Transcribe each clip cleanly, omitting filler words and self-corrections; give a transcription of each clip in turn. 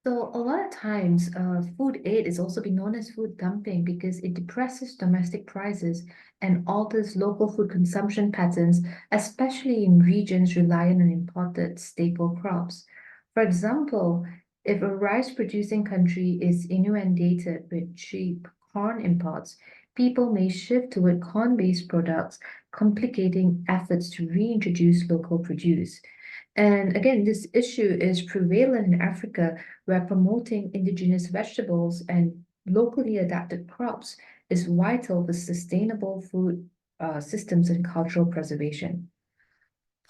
So a lot of times, food aid is also been known as food dumping because it depresses domestic prices and alters local food consumption patterns, especially in regions reliant on imported staple crops. For example, if a rice-producing country is inundated with cheap corn imports, people may shift toward corn-based products, complicating efforts to reintroduce local produce. And again, this issue is prevalent in Africa, where promoting indigenous vegetables and locally adapted crops is vital for sustainable food systems and cultural preservation.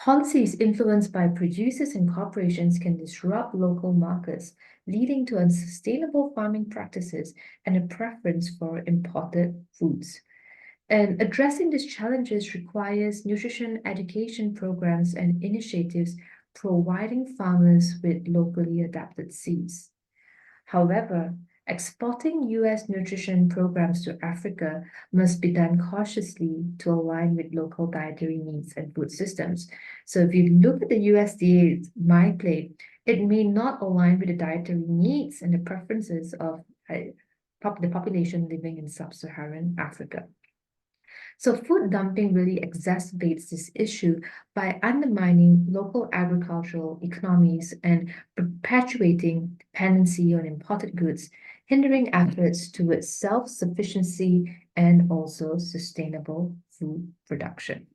Policies influenced by producers and corporations can disrupt local markets, leading to unsustainable farming practices and a preference for imported foods. And addressing these challenges requires nutrition education programs and initiatives providing farmers with locally adapted seeds. However, exporting U.S. nutrition programs to Africa must be done cautiously to align with local dietary needs and food systems. So if you look at the USDA's My Plate, it may not align with the dietary needs and the preferences of the population living in sub-Saharan Africa. So food dumping really exacerbates this issue by undermining local agricultural economies and perpetuating dependency on imported goods, hindering efforts towards self-sufficiency and also sustainable food production.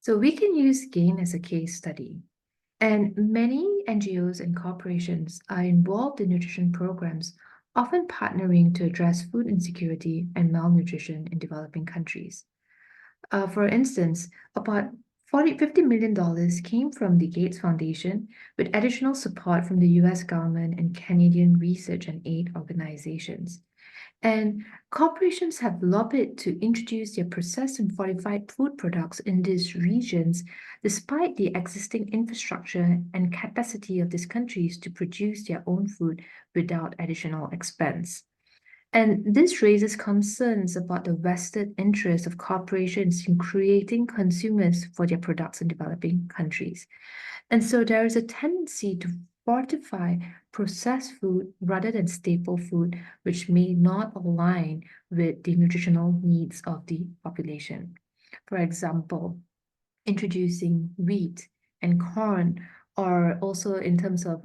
So we can use GAIN as a case study. And many NGOs and corporations are involved in nutrition programs, often partnering to address food insecurity and malnutrition in developing countries. For instance, about $50 million came from the Gates Foundation, with additional support from the US government and Canadian research and aid organizations. And corporations have lobbied to introduce their processed and fortified food products in these regions, despite the existing infrastructure and capacity of these countries to produce their own food without additional expense. And this raises concerns about the vested interest of corporations in creating consumers for their products in developing countries. And so there is a tendency to fortify processed food rather than staple food, which may not align with the nutritional needs of the population. For example, introducing wheat and corn, or also in terms of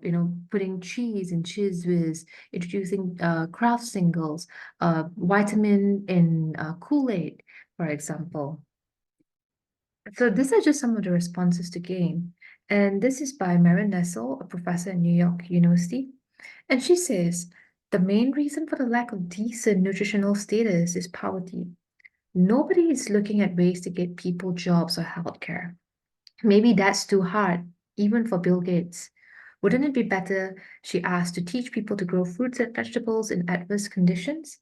putting cheese and cheese whiz, introducing Kraft singles, vitamin in Kool-Aid, for example. So these are just some of the responses to GAIN. And this is by Maren Nessel, a professor at New York University. And she says, the main reason for the lack of decent nutritional status is poverty. Nobody is looking at ways to get people jobs or healthcare. Maybe that's too hard, even for Bill Gates. Wouldn't it be better, she asked, to teach people to grow fruits and vegetables in adverse conditions?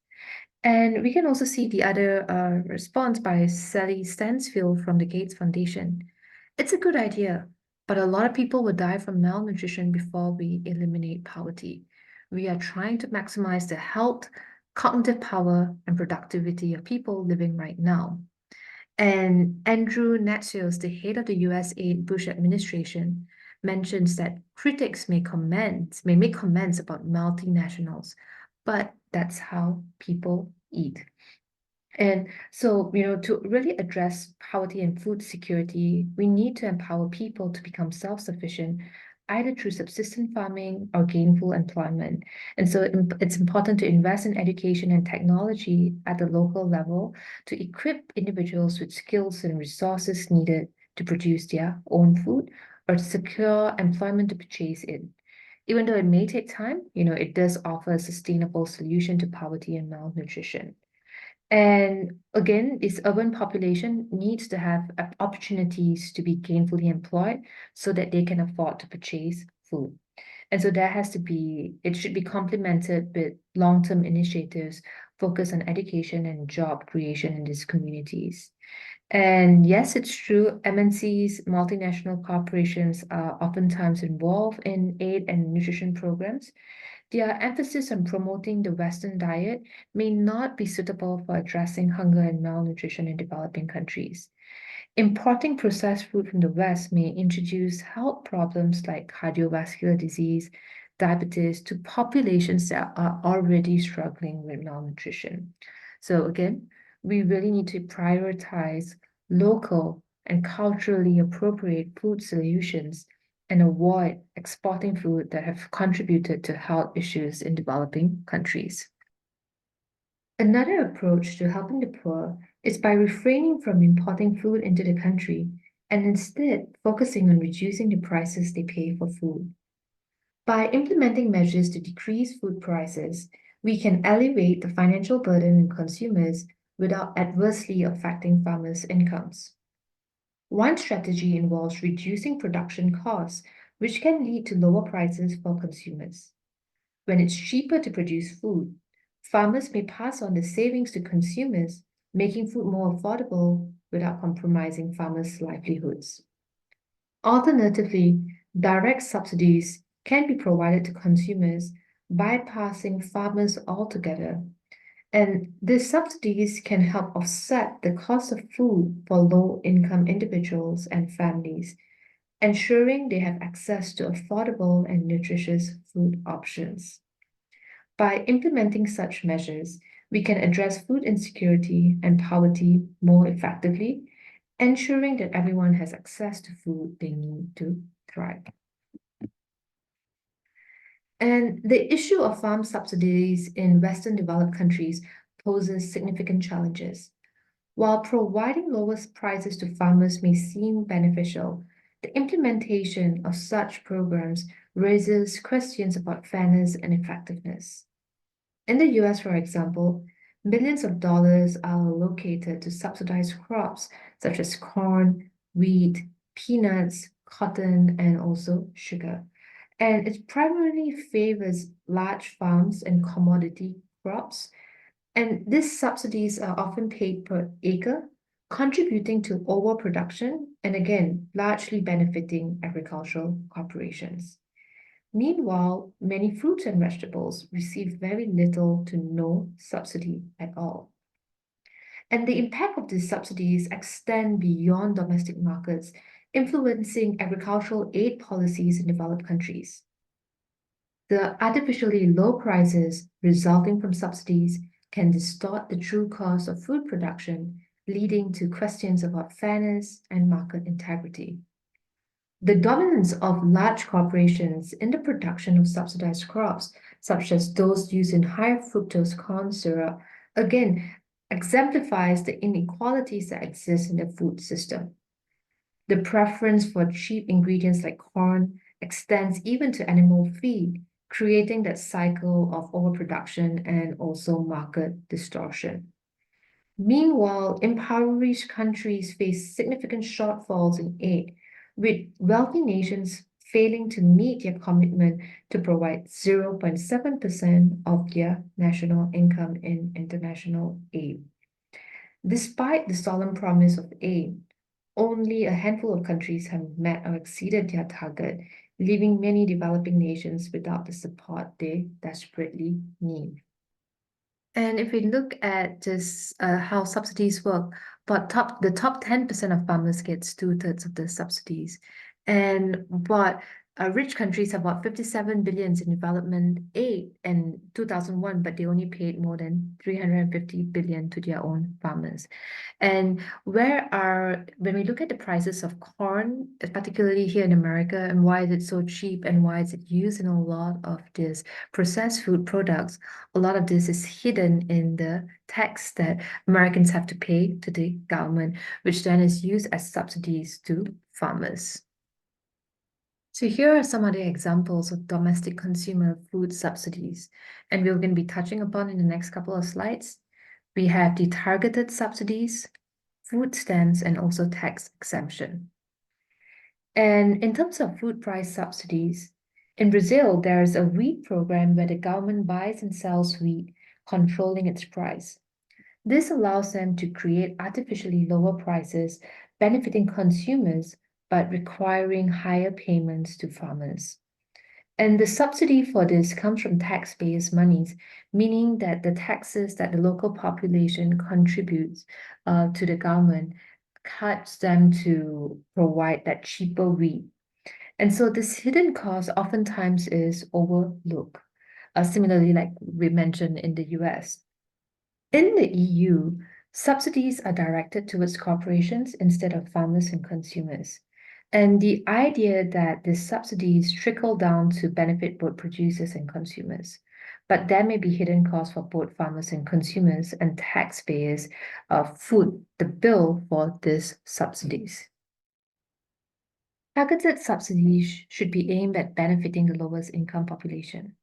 And we can also see the other response by Sally Stansfield from the Gates Foundation. It's a good idea, but a lot of people will die from malnutrition before we eliminate poverty. We are trying to maximize the health, cognitive power, and productivity of people living right now. And Andrew Natsios, the head of the USAID Bush administration, mentions that critics may make comments about multinationals, but that's how people eat. And so, to really address poverty and food security, we need to empower people to become self-sufficient, either through subsistence farming or gainful employment. And so it's important to invest in education and technology at the local level to equip individuals with skills and resources needed to produce their own food or to secure employment to purchase it. Even though it may take time, it does offer a sustainable solution to poverty and malnutrition. And again, this urban population needs to have opportunities to be gainfully employed so that they can afford to purchase food. And so it should be complemented with long-term initiatives focused on education and job creation in these communities. And yes, it's true, MNCs, multinational corporations are oftentimes involved in aid and nutrition programs. Their emphasis on promoting the Western diet may not be suitable for addressing hunger and malnutrition in developing countries. Importing processed food from the West may introduce health problems like cardiovascular disease, diabetes to populations that are already struggling with malnutrition. So again, we really need to prioritize local and culturally appropriate food solutions and avoid exporting food that have contributed to health issues in developing countries. Another approach to helping the poor is by refraining from importing food into the country and instead focusing on reducing the prices they pay for food. By implementing measures to decrease food prices, we can alleviate the financial burden on consumers without adversely affecting farmers' incomes. One strategy involves reducing production costs, which can lead to lower prices for consumers. When it's cheaper to produce food, farmers may pass on the savings to consumers, making food more affordable without compromising farmers' livelihoods. Alternatively, direct subsidies can be provided to consumers, bypassing farmers altogether. And these subsidies can help offset the cost of food for low-income individuals and families, ensuring they have access to affordable and nutritious food options. By implementing such measures, we can address food insecurity and poverty more effectively, ensuring that everyone has access to food they need to thrive. And the issue of farm subsidies in Western developed countries poses significant challenges. While providing lowest prices to farmers may seem beneficial, the implementation of such programs raises questions about fairness and effectiveness. In the US, for example, millions of dollars are allocated to subsidize crops such as corn, wheat, peanuts, cotton, and also sugar. And it primarily favors large farms and commodity crops. And these subsidies are often paid per acre, contributing to overproduction and again, largely benefiting agricultural corporations. Meanwhile, many fruits and vegetables receive very little to no subsidy at all. And the impact of these subsidies extend beyond domestic markets, influencing agricultural aid policies in developed countries. The artificially low prices resulting from subsidies can distort the true cost of food production, leading to questions about fairness and market integrity. The dominance of large corporations in the production of subsidized crops, such as those used in high fructose corn syrup, again exemplifies the inequalities that exist in the food system. The preference for cheap ingredients like corn extends even to animal feed, creating that cycle of overproduction and also market distortion. Meanwhile, impoverished countries face significant shortfalls in aid, with wealthy nations failing to meet their commitment to provide 0.7% of their national income in international aid. Despite the solemn promise of aid, only a handful of countries have met or exceeded their target, leaving many developing nations without the support they desperately need. And if we look at just how subsidies work, the top 10% of farmers gets 2/3 of the subsidies. But rich countries have about 57 billions in development aid in 2001, but they only paid more than 350 billion to their own farmers. And when we look at the prices of corn, particularly here in America, and why is it so cheap and why is it used in a lot of these processed food products, a lot of this is hidden in the tax that Americans have to pay to the government, which then is used as subsidies to farmers. So here are some other examples of domestic consumer food subsidies, and we're going to be touching upon in the next couple of slides. We have the targeted subsidies, food stamps, and also tax exemption. And in terms of food price subsidies, in Brazil, there is a wheat program where the government buys and sells wheat, controlling its price. This allows them to create artificially lower prices, benefiting consumers, but requiring higher payments to farmers. And the subsidy for this comes from taxpayers' monies, meaning that the taxes that the local population contributes to the government cuts them to provide that cheaper wheat. And so this hidden cost oftentimes is overlooked. Similarly, like we mentioned in the US. In the EU, subsidies are directed towards corporations instead of farmers and consumers. And the idea that the subsidies trickle down to benefit both producers and consumers. But there may be hidden costs for both farmers and consumers, and taxpayers foot the bill for these subsidies. Targeted subsidies should be aimed at benefiting the lowest income population.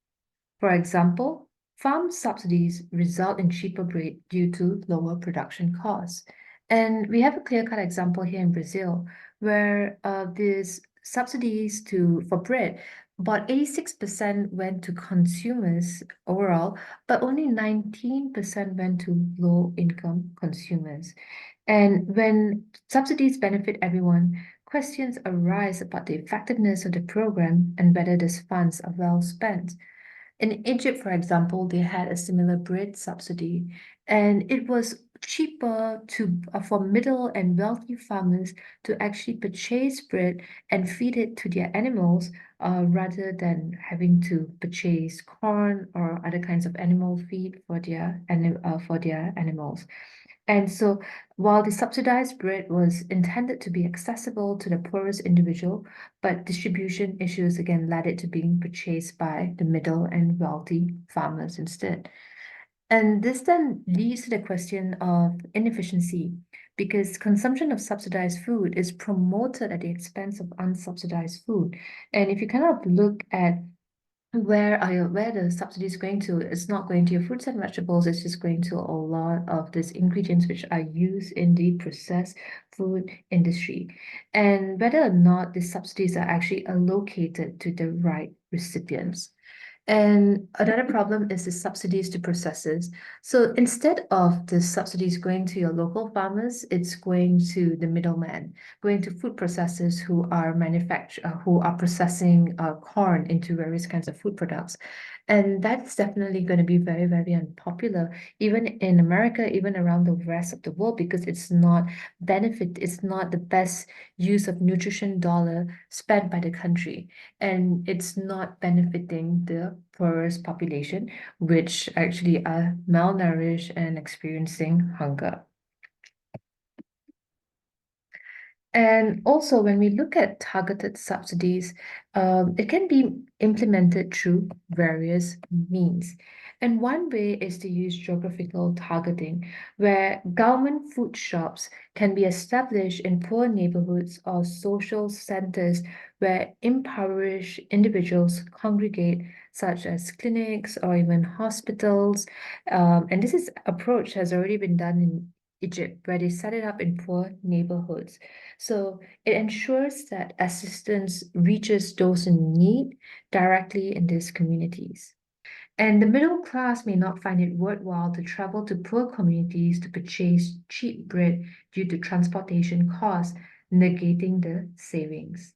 For example, farm subsidies result in cheaper bread due to lower production costs. And we have a clear-cut example here in Brazil, where these subsidies for bread, about 86% went to consumers overall, but only 19% went to low-income consumers. And when subsidies benefit everyone, questions arise about the effectiveness of the program and whether these funds are well spent. In Egypt, for example, they had a similar bread subsidy, and it was cheaper for middle and wealthy farmers to actually purchase bread and feed it to their animals, rather than having to purchase corn or other kinds of animal feed for their animals. And so, while the subsidized bread was intended to be accessible to the poorest individual, but distribution issues again led it to being purchased by the middle and wealthy farmers instead. And this then leads to the question of inefficiency, because consumption of subsidized food is promoted at the expense of unsubsidized food. And if you kind of look at where the subsidy is going to, it's not going to your fruits and vegetables, it's just going to a lot of these ingredients which are used in the processed food industry. And whether or not the subsidies are actually allocated to the right recipients. And another problem is the subsidies to processors. So instead of the subsidies going to your local farmers, it's going to the middleman, going to food processors who are processing corn into various kinds of food products. And that's definitely going to be very, very unpopular, even in America, even around the rest of the world, because it's not the best use of nutrition dollar spent by the country, and it's not benefiting the poorest population, which actually are malnourished and experiencing hunger. And also, when we look at targeted subsidies, it can be implemented through various means. And one way is to use geographical targeting, where government food shops can be established in poor neighborhoods or social centers where impoverished individuals congregate, such as clinics or even hospitals. And this approach has already been done in Egypt, where they set it up in poor neighborhoods. So it ensures that assistance reaches those in need directly in these communities. And the middle class may not find it worthwhile to travel to poor communities to purchase cheap bread due to transportation costs, negating the savings.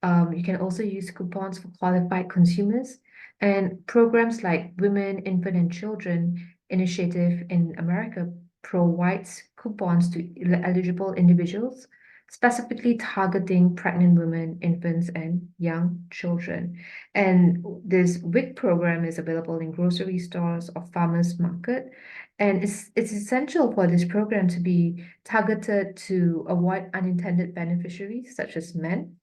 You can also use coupons for qualified consumers, and programs like Women, Infant, and Children Initiative in America provides coupons to eligible individuals, specifically targeting pregnant women, infants, and young children. And this WIC program is available in grocery stores or farmers market. And it's essential for this program to be targeted to avoid unintended beneficiaries, such as men.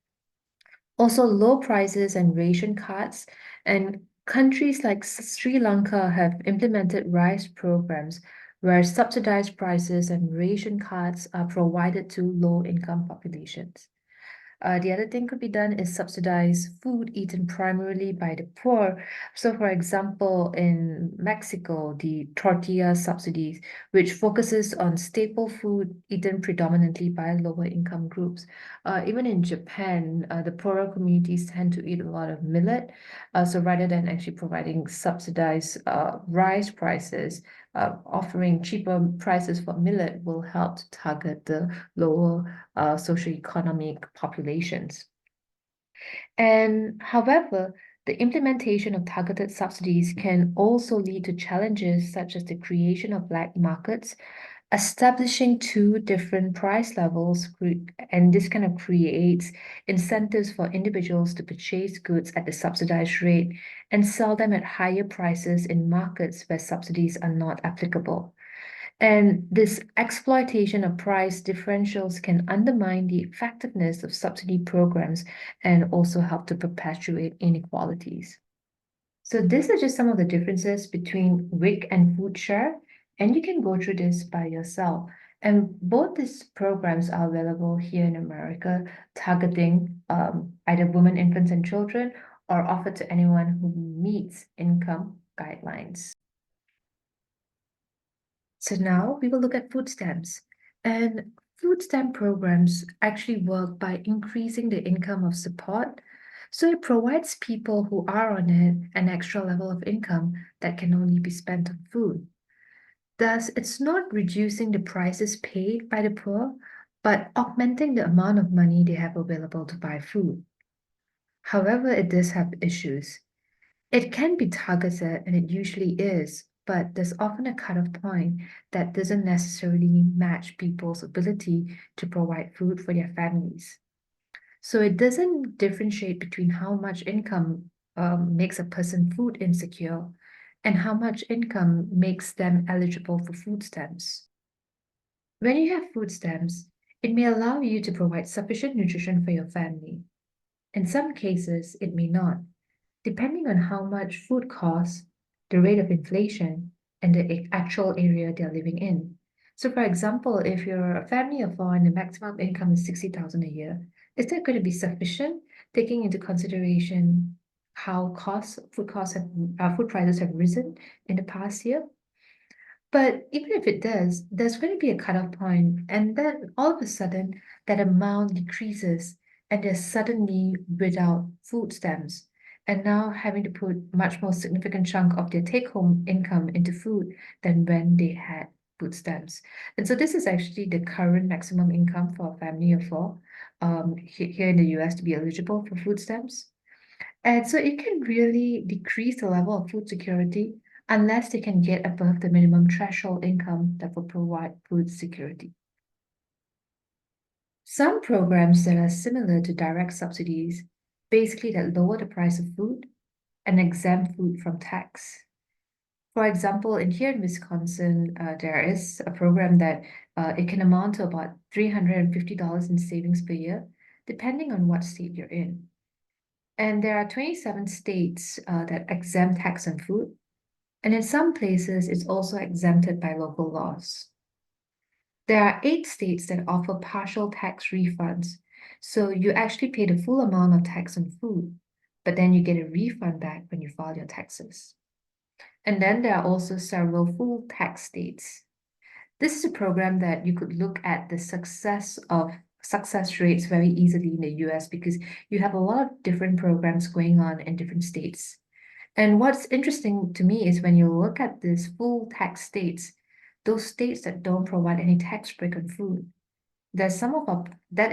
Also, low prices and ration cards. And countries like Sri Lanka have implemented rice programs where subsidized prices and ration cards are provided to low-income populations. The other thing could be done is subsidize food eaten primarily by the poor. So, for example, in Mexico, the tortilla subsidies, which focuses on staple food eaten predominantly by lower income groups. Even in Japan, the poorer communities tend to eat a lot of millet. So, rather than actually providing subsidized rice prices, offering cheaper prices for millet will help to target the lower socioeconomic populations. And however, the implementation of targeted subsidies can also lead to challenges such as the creation of black markets, establishing two different price levels, and this kind of creates incentives for individuals to purchase goods at the subsidized rate and sell them at higher prices in markets where subsidies are not applicable. And this exploitation of price differentials can undermine the effectiveness of subsidy programs and also help to perpetuate inequalities. So these are just some of the differences between WIC and food share, and you can go through this by yourself. And both these programs are available here in America, targeting either women, infants, and children, or offered to anyone who meets income guidelines. So now we will look at food stamps. And food stamp programs actually work by increasing the income of support. So it provides people who are on it an extra level of income that can only be spent on food. Thus, it's not reducing the prices paid by the poor, but augmenting the amount of money they have available to buy food. However, it does have issues. It can be targeted, and it usually is, but there's often a cutoff point that doesn't necessarily match people's ability to provide food for their families. So it doesn't differentiate between how much income makes a person food insecure and how much income makes them eligible for food stamps. When you have food stamps, it may allow you to provide sufficient nutrition for your family. In some cases, it may not, depending on how much food costs, the rate of inflation, and the actual area they're living in. So, for example, if you're a family of four and the maximum income is 60,000 a year, is that going to be sufficient, taking into consideration how food prices have risen in the past year? But even if it does, there's going to be a cutoff point, and then all of a sudden that amount decreases, and they're suddenly without food stamps, and now having to put much more significant chunk of their take-home income into food than when they had food stamps. And so this is actually the current maximum income for a family of four here in the US to be eligible for food stamps. And so it can really decrease the level of food security unless they can get above the minimum threshold income that will provide food security. Some programs that are similar to direct subsidies, basically that lower the price of food and exempt food from tax. For example, here in Wisconsin, there is a program that it can amount to about $350 in savings per year, depending on what state you're in. And there are 27 states that exempt tax on food. And in some places, it's also exempted by local laws. There are 8 states that offer partial tax refunds. So you actually pay the full amount of tax on food, but then you get a refund back when you file your taxes. And then there are also several full tax states. This is a program that you could look at the success rates very easily in the US because you have a lot of different programs going on in different states. And what's interesting to me is when you look at these full tax states, those states that don't provide any tax break on food, that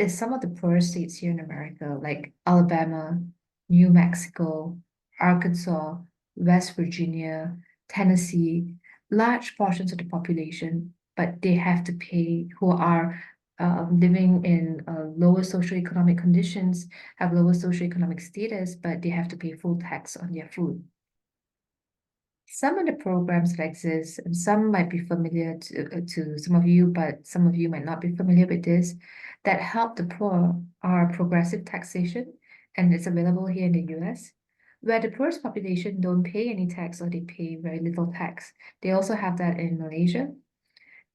is some of the poorest states here in America, like Alabama, New Mexico, Arkansas, West Virginia, Tennessee, large portions of the population, but they have to pay, who are living in lower socioeconomic conditions, have lower socioeconomic status, but they have to pay full tax on their food. Some of the programs like this, and some might be familiar to some of you, but some of you might not be familiar with this, that help the poor are progressive taxation, and it's available here in the US, where the poorest population don't pay any tax or they pay very little tax. They also have that in Malaysia.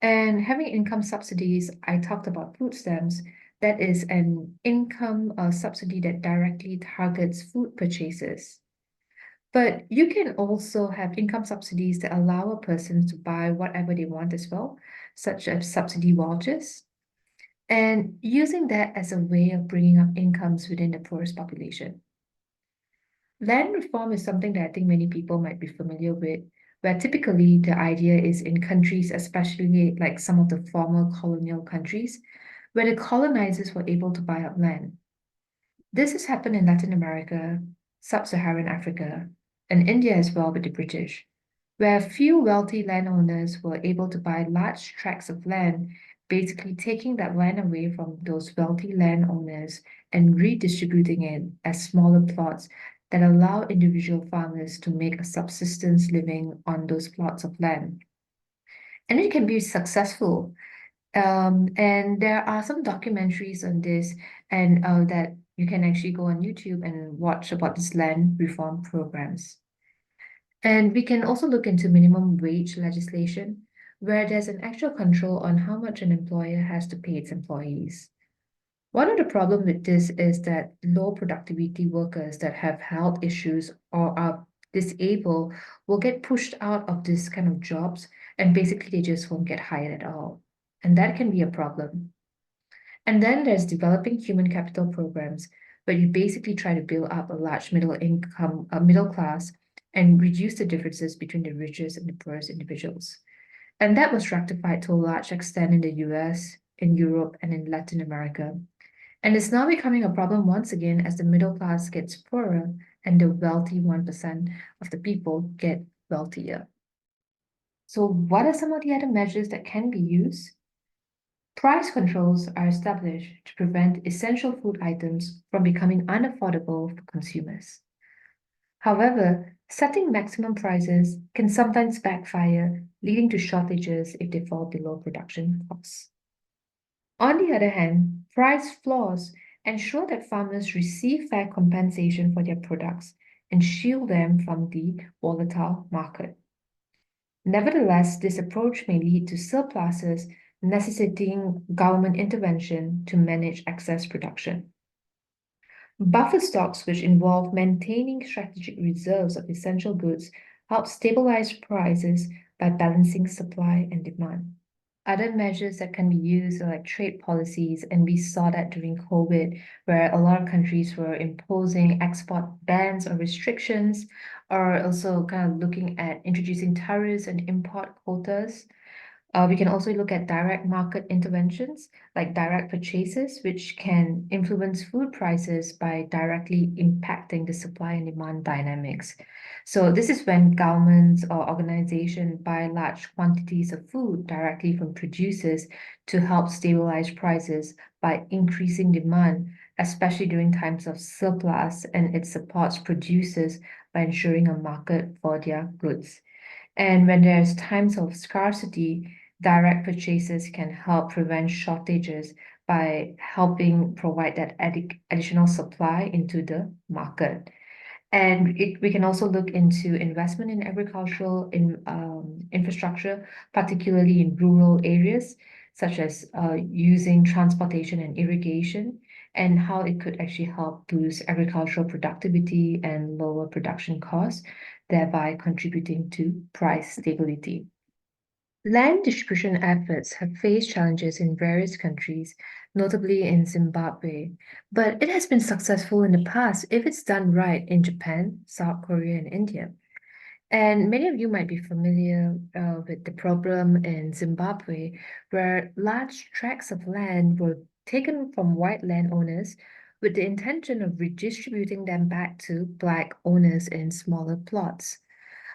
And having income subsidies, I talked about food stamps, that is an income subsidy that directly targets food purchases. But you can also have income subsidies that allow a person to buy whatever they want as well, such as subsidy vouchers, and using that as a way of bringing up incomes within the poorest population. Land reform is something that I think many people might be familiar with, where typically the idea is in countries, especially like some of the former colonial countries, where the colonizers were able to buy up land. This has happened in Latin America, Sub-Saharan Africa, and India as well with the British, where few wealthy landowners were able to buy large tracts of land, basically taking that land away from those wealthy landowners and redistributing it as smaller plots that allow individual farmers to make a subsistence living on those plots of land. And it can be successful. And there are some documentaries on this, and that you can actually go on YouTube and watch about this land reform programs. And we can also look into minimum wage legislation, where there's an actual control on how much an employer has to pay its employees. One of the problems with this is that low productivity workers that have health issues or are disabled will get pushed out of this kind of jobs, and basically they just won't get hired at all. And that can be a problem. And then there's developing human capital programs, where you basically try to build up a large middle class and reduce the differences between the richest and the poorest individuals. And that was rectified to a large extent in the US, in Europe, and in Latin America. And it's now becoming a problem once again as the middle class gets poorer and the wealthy 1% of the people get wealthier. So, what are some of the other measures that can be used? Price controls are established to prevent essential food items from becoming unaffordable for consumers. However, setting maximum prices can sometimes backfire, leading to shortages if they fall below production costs. On the other hand, price floors ensure that farmers receive fair compensation for their products and shield them from the volatile market. Nevertheless, this approach may lead to surpluses necessitating government intervention to manage excess production. Buffer stocks, which involve maintaining strategic reserves of essential goods, help stabilize prices by balancing supply and demand. Other measures that can be used are like trade policies, and we saw that during COVID, where a lot of countries were imposing export bans or restrictions, or also kind of looking at introducing tariffs and import quotas. We can also look at direct market interventions like direct purchases, which can influence food prices by directly impacting the supply and demand dynamics. So this is when governments or organizations buy large quantities of food directly from producers to help stabilize prices by increasing demand, especially during times of surplus, and it supports producers by ensuring a market for their goods. And when there's times of scarcity, direct purchases can help prevent shortages by helping provide that additional supply into the market. And we can also look into investment in agricultural infrastructure, particularly in rural areas, such as using transportation and irrigation, and how it could actually help boost agricultural productivity and lower production costs, thereby contributing to price stability. Land distribution efforts have faced challenges in various countries, notably in Zimbabwe, but it has been successful in the past if it's done right in Japan, South Korea, and India. And many of you might be familiar with the problem in Zimbabwe, where large tracts of land were taken from white landowners with the intention of redistributing them back to black owners in smaller plots.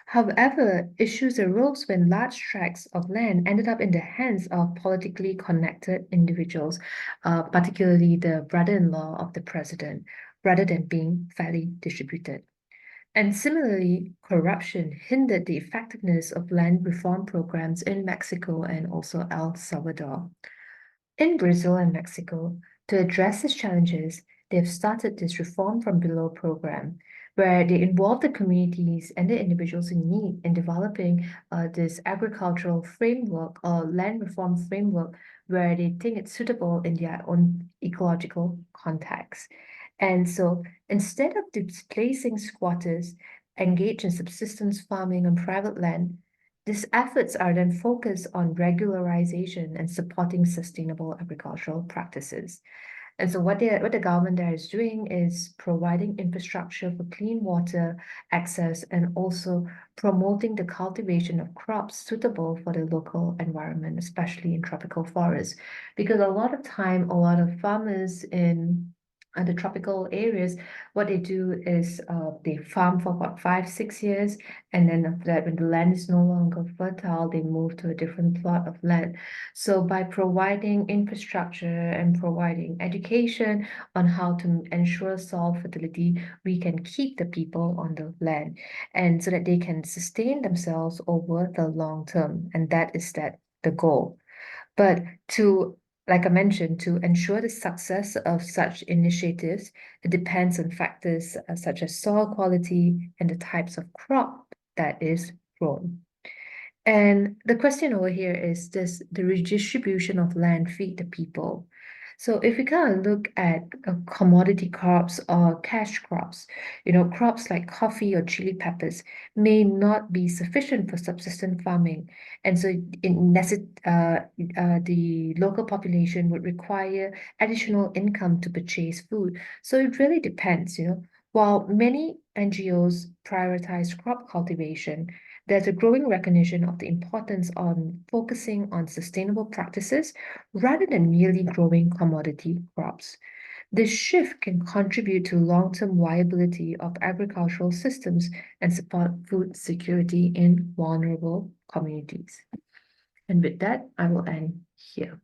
However, issues arose when large tracts of land ended up in the hands of politically connected individuals, particularly the brother-in-law of the president, rather than being fairly distributed. And similarly, corruption hindered the effectiveness of land reform programs in Mexico and also El Salvador. In Brazil and Mexico, to address these challenges, they have started this Reform from Below program, where they involve the communities and the individuals in need in developing this agricultural framework or land reform framework where they think it's suitable in their own ecological context. And so instead of displacing squatters engaged in subsistence farming on private land, these efforts are then focused on regularization and supporting sustainable agricultural practices. And so what the government there is doing is providing infrastructure for clean water access and also promoting the cultivation of crops suitable for the local environment, especially in tropical forests. Because a lot of time, a lot of farmers in the tropical areas, what they do is they farm for about 5, 6 years, and then after that, when the land is no longer fertile, they move to a different plot of land. So by providing infrastructure and providing education on how to ensure soil fertility, we can keep the people on the land, and so that they can sustain themselves over the long term, and that is the goal. But to, like I mentioned, to ensure the success of such initiatives, it depends on factors such as soil quality and the types of crop that is grown. And the question over here is, does the redistribution of land feed the people? So if we kind of look at commodity crops or cash crops, crops like coffee or chili peppers may not be sufficient for subsistence farming. And so the local population would require additional income to purchase food. So it really depends. While many NGOs prioritize crop cultivation, there's a growing recognition of the importance on focusing on sustainable practices rather than merely growing commodity crops. This shift can contribute to long-term viability of agricultural systems and support food security in vulnerable communities. And with that, I will end here.